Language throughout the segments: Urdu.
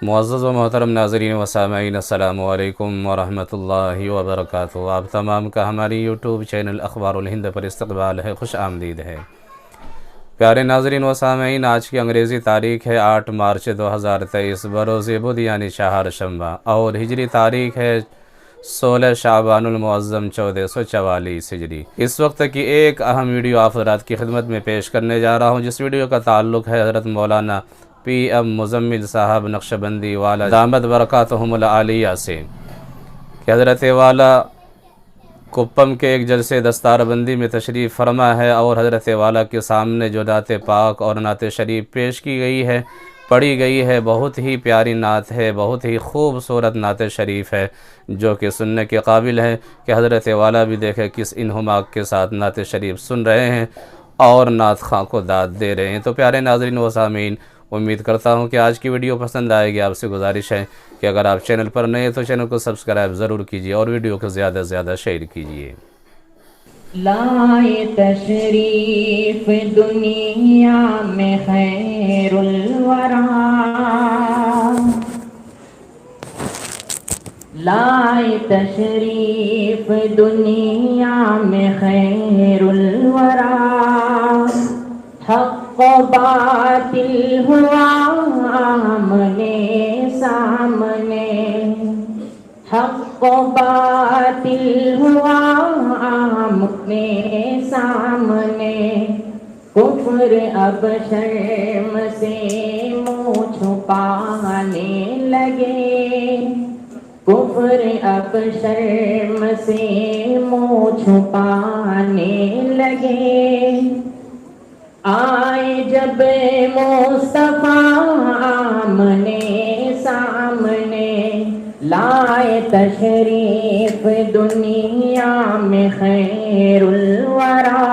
معزز و محترم ناظرین و سامعین، السلام علیکم ورحمۃ اللہ وبرکاتہ۔ آپ تمام کا ہماری یوٹیوب چینل اخبار الہند پر استقبال ہے، خوش آمدید ہے۔ پیارے ناظرین و سامعین، آج کی انگریزی تاریخ ہے 8 مارچ 2023 بروز بدھ یعنی چہار شنبہ، اور ہجری تاریخ ہے 16 شعبان المعظم 1444 ہجری۔ اس وقت کی ایک اہم ویڈیو آپ حضرات کی خدمت میں پیش کرنے جا رہا ہوں، جس ویڈیو کا تعلق ہے حضرت مولانا پی ایم مزمل صاحب نقشبندی والا دامت برکاتہم العالیہ سے، کہ حضرت والا کپم کے ایک جلسے دستار بندی میں تشریف فرما ہے، اور حضرت والا کے سامنے جو نعت پاک اور نعت شریف پیش کی گئی ہے، پڑھی گئی ہے، بہت ہی پیاری نعت ہے، بہت ہی خوبصورت نعت شریف ہے، جو کہ سننے کے قابل ہے کہ حضرت والا بھی دیکھے کس انہماک کے ساتھ نعت شریف سن رہے ہیں اور نعت خواں کو داد دے رہے ہیں۔ تو پیارے ناظرین و سامعین، امید کرتا ہوں کہ آج کی ویڈیو پسند آئے گی۔ آپ سے گزارش ہے کہ اگر آپ چینل پر نئے تو چینل کو سبسکرائب ضرور کیجیے اور ویڈیو کو زیادہ سے زیادہ شیئر کیجیے۔ لائے تشریف دنیا میں خیر الورا، لائے تشریف دنیا میں خیر الورا، حق و باطل ہوا آمنے سامنے، حق و باطل ہوا آمنے سامنے، کفر اب شرم سے منہ چھپانے لگے، کفر اب شرم سے منہ چھپانے لگے، آئے جب مصطفیٰ آمنے سامنے، لائے تشریف دنیا میں خیر الورا،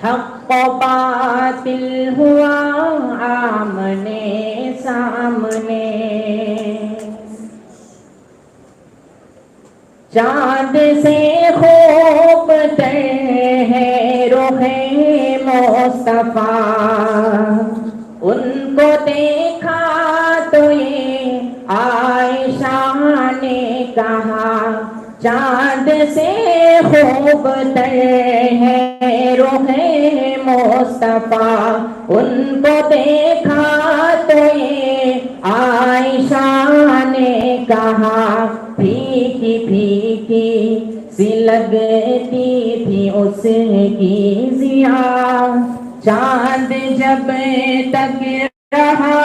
حق و باطل ہوا آمنے سامنے، چاند سے خوب تر ہے رخ مصطفیٰ، ان کو دیکھا تو یہ عائشہ نے کہا، چاند سے خوب تر ہے رخ مصطفیٰ، ان کو دیکھا تو یہ عائشہ نے کہا، پھیکی پھیکی سی لگتی تھی اس کی ضیا، چاند جب تک رہا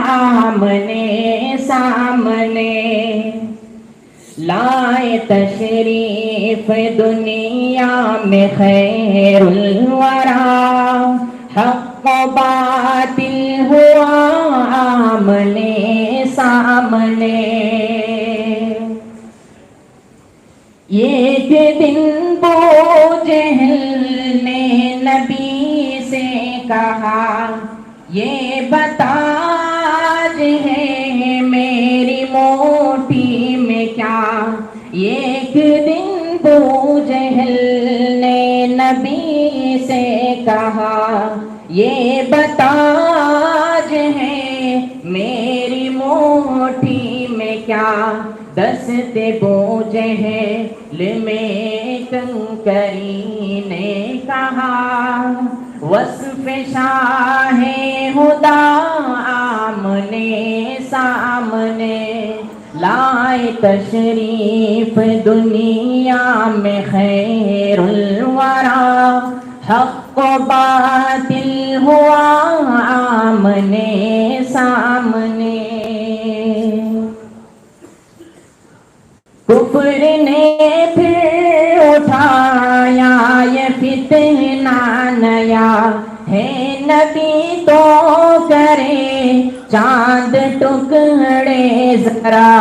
آمنے سامنے، لائے تشریف دنیا میں خیر الورا، حق و باطل ہوا آمنے سامنے، ایک دن بو جہل نے نبی سے کہا، یہ بتا آج ہے میری موٹی میں کیا، ایک دن بو جہل نے نبی سے کہا، یہ بتا آج ہے میری موٹی میں کیا، دست بو جہل میں کنکری نے کہا، وصف شاہ خدا آمنے سامنے، لائے تشریف دنیا میں خیر الورا، حق و باطل ہوا آمنے سامنے، کفر نے پھر اٹھایا یہ فتنہ نیا، ہے نبی تو کرے چاند ٹکڑے ذرا،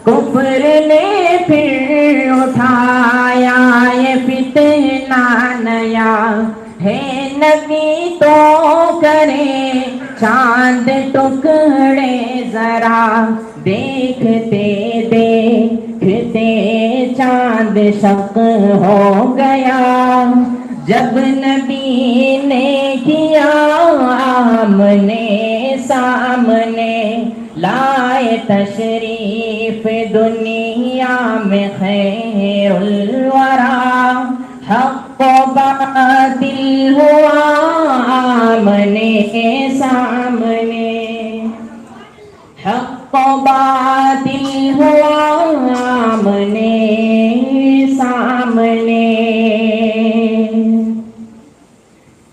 کفر نے پھر اٹھایا یہ فتنہ نیا، ہے نبی تو کرے چاند ٹکڑے ذرا، دیکھتے دیکھتے چاند شق ہو گیا، جب نبی نے کیا آمنے سامنے، لا تشریف دنیا میں خیر الورا، حق و باطل ہوا آمنے سامنے، حق و باطل ہوا آمنے سامنے،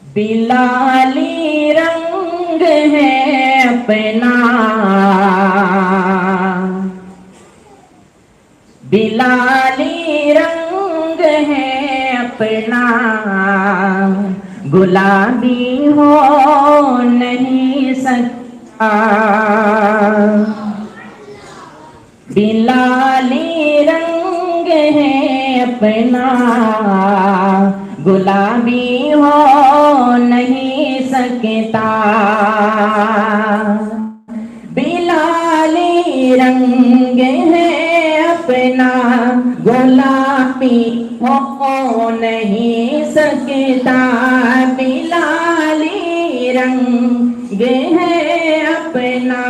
بلالی رنگ ہے اپنا، بلالی رنگ ہے اپنا، گلابی ہو نہیں سکتا، بلالی رنگ ہے اپنا، گلابی ہو نہیں سکتا، بلالی رنگ ہے اپنا، گلابی ہو نہیں سکتا، بلالی رنگ ہے اپنا،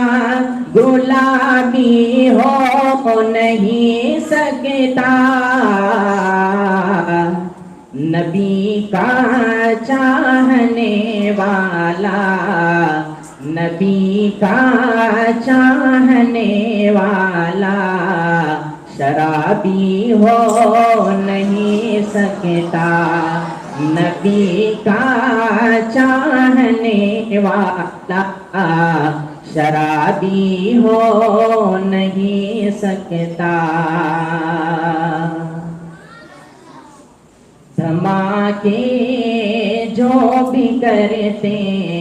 گلابی ہو نہیں سکتا، نبی کا چاہنے والا، نبی کا چاہنے والا، شرابی ہو نہیں سکتا، نبی کا چاہنے والا، شرابی ہو نہیں سکتا، دھماکے جو بھی کرتے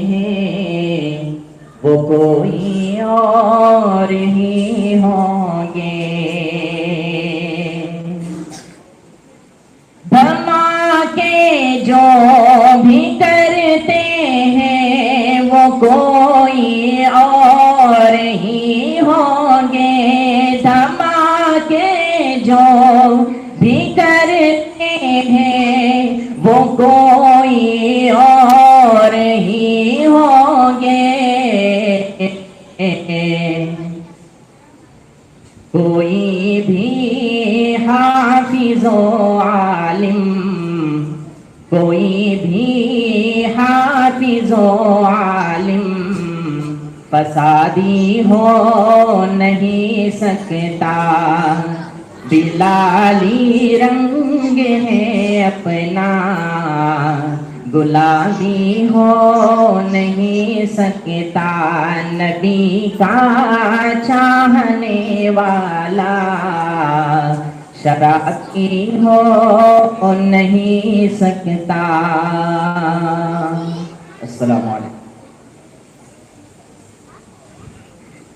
ہیں وہ کوئی اور ہی ہوں گے، دھماکے جو بھی کرتے ہیں وہ کوئی اور ہی ہوں گے، دھماکے جو بھی کرتے ہیں وہ کوئی اور ہی ہوں گے، کوئی بھی حافظ و عالم، کوئی بھی حافظ و عالم، فسادی ہو نہیں سکتا، بلالی رنگ ہے اپنا، گلابی ہو نہیں سکتا، نبی کا چاہنے والا، شرابی ہو نہیں سکتا۔ السلام علیکم۔